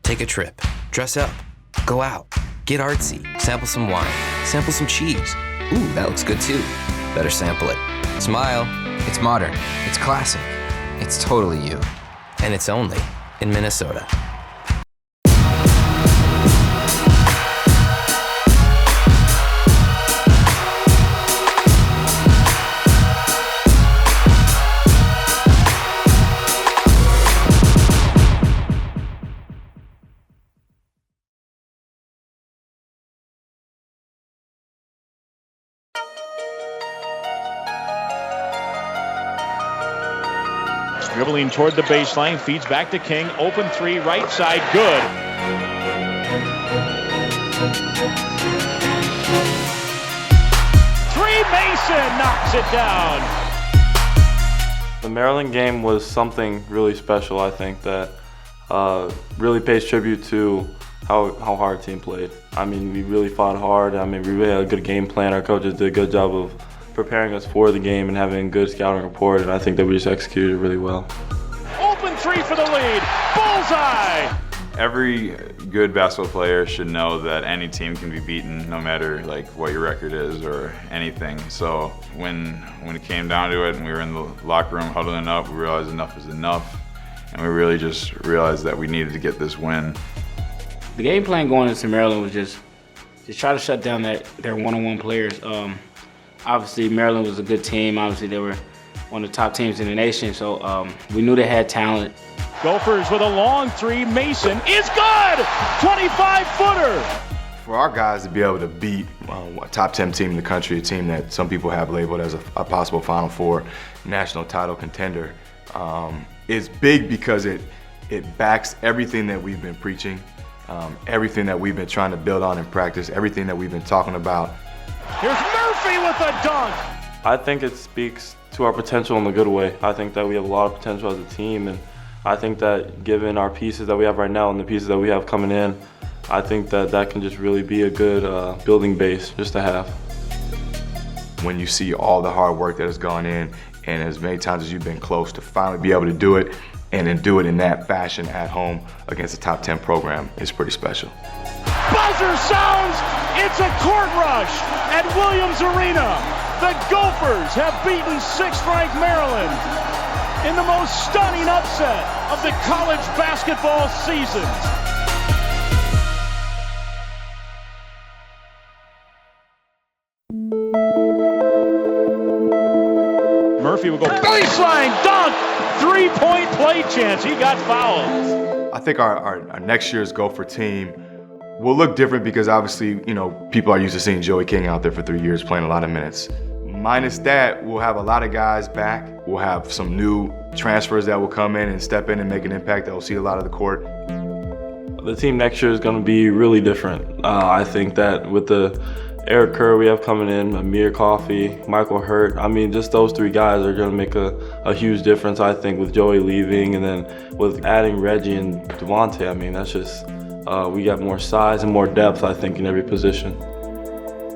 Take a trip. Dress up. Go out. Get artsy. Sample some wine. Sample some cheese. Ooh, that looks good too. Better sample it. Smile. It's modern. It's classic. It's totally you. And it's only in Minnesota. Dribbling toward the baseline, feeds back to King. Open three, right side, good. Three, Mason knocks it down. The Maryland game was something really special, I think, that really pays tribute to how hard our team played. I mean, we really fought hard. I mean, we really had a good game plan. Our coaches did a good job of preparing us for the game and having good scouting report, and I think that we just executed really well. Open three for the lead, bullseye! Every good basketball player should know that any team can be beaten, no matter like what your record is or anything. So when it came down to it and we were in the locker room huddling up, we realized enough is enough, and we really just realized that we needed to get this win. The game plan going into Maryland was just try to shut down their one-on-one players. Obviously, Maryland was a good team. Obviously, they were one of the top teams in the nation, so we knew they had talent. Gophers with a long three. Mason is good! 25-footer! For our guys to be able to beat a top 10 team in the country, a team that some people have labeled as a possible Final Four national title contender, is big because it backs everything that we've been preaching, everything that we've been trying to build on in practice, everything that we've been talking about. Here's Murphy with a dunk. I think it speaks to our potential in a good way. I think that we have a lot of potential as a team, and I think that given our pieces that we have right now and the pieces that we have coming in, I think that can just really be a good building base just to have. When you see all the hard work that has gone in, and as many times as you've been close to finally be able to do it, and then do it in that fashion at home against a top 10 program, is pretty special. Buzzer sounds, it's a court rush at Williams Arena. The Gophers have beaten 6th-ranked Maryland in the most stunning upset of the college basketball season. Murphy will go baseline dunk, three-point play chance. He got fouled. I think our next year's Gopher team will look different because obviously, you know, people are used to seeing Joey King out there for 3 years playing a lot of minutes. Minus that, we'll have a lot of guys back. We'll have some new transfers that will come in and step in and make an impact that will see a lot of the court. The team next year is going to be really different. I think that with the Eric Kerr we have coming in, Amir Coffey, Michael Hurt, I mean, just those three guys are going to make a huge difference, I think, with Joey leaving, and then with adding Reggie and Devontae. I mean, that's just, we got more size and more depth, I think, in every position.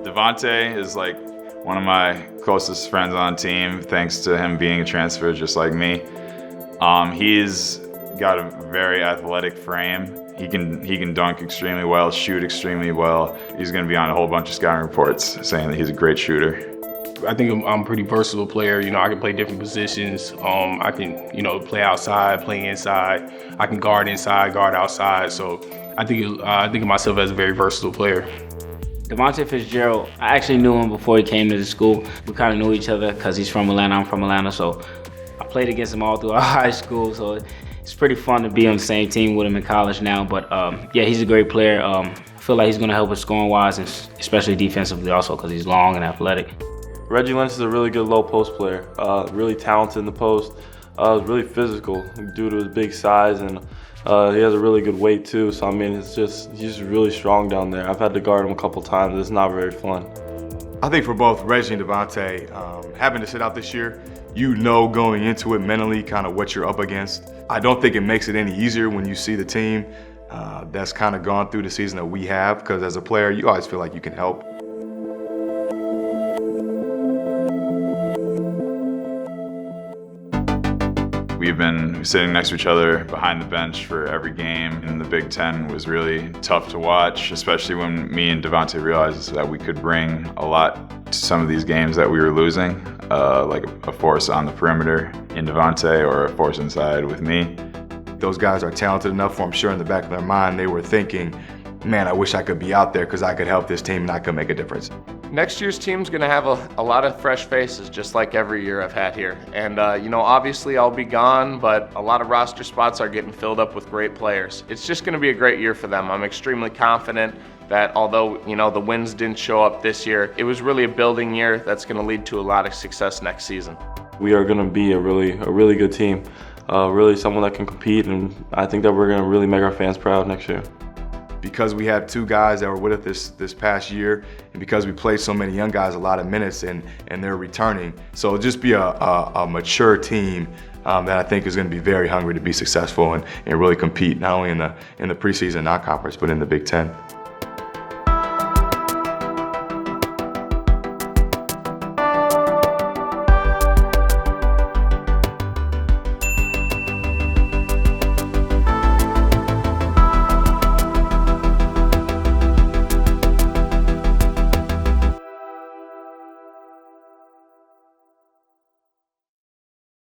Devontae is like one of my closest friends on team, thanks to him being a transfer just like me. He's got a very athletic frame. He can dunk extremely well, shoot extremely well. He's going to be on a whole bunch of scouting reports saying that he's a great shooter. I think I'm a pretty versatile player. You know, I can play different positions. I can, you know, play outside, play inside. I can guard inside, guard outside. So I think of myself as a very versatile player. Devontae Fitzgerald, I actually knew him before he came to the school. We kind of knew each other because he's from Atlanta, I'm from Atlanta, so I played against him all through our high school, so it's pretty fun to be on the same team with him in college now. But yeah, he's a great player. I feel like he's going to help us scoring-wise, and especially defensively also because he's long and athletic. Reggie Lynch is a really good low post player, really talented in the post, really physical due to his big size, and he has a really good weight too. So I mean, he's just really strong down there. I've had to guard him a couple times. It's not very fun. I think for both Reggie and Devontae, having to sit out this year, you know going into it mentally kind of what you're up against. I don't think it makes it any easier when you see the team that's kind of gone through the season that we have, because as a player, you always feel like you can help. We've been sitting next to each other behind the bench for every game, and the Big Ten was really tough to watch, especially when me and Devontae realized that we could bring a lot to some of these games that we were losing, like a force on the perimeter in Devontae or a force inside with me. Those guys are talented enough, for I'm sure in the back of their mind they were thinking, man, I wish I could be out there because I could help this team and I could make a difference. Next year's team's gonna have a lot of fresh faces, just like every year I've had here. And obviously I'll be gone, but a lot of roster spots are getting filled up with great players. It's just gonna be a great year for them. I'm extremely confident that although, the wins didn't show up this year, it was really a building year that's gonna lead to a lot of success next season. We are gonna be a really good team, really someone that can compete, and I think that we're gonna really make our fans proud next year. Because we have two guys that were with us this past year, and because we played so many young guys a lot of minutes and they're returning. So it'll just be a mature team that I think is going to be very hungry to be successful and really compete not only in the preseason non-conference but in the Big Ten.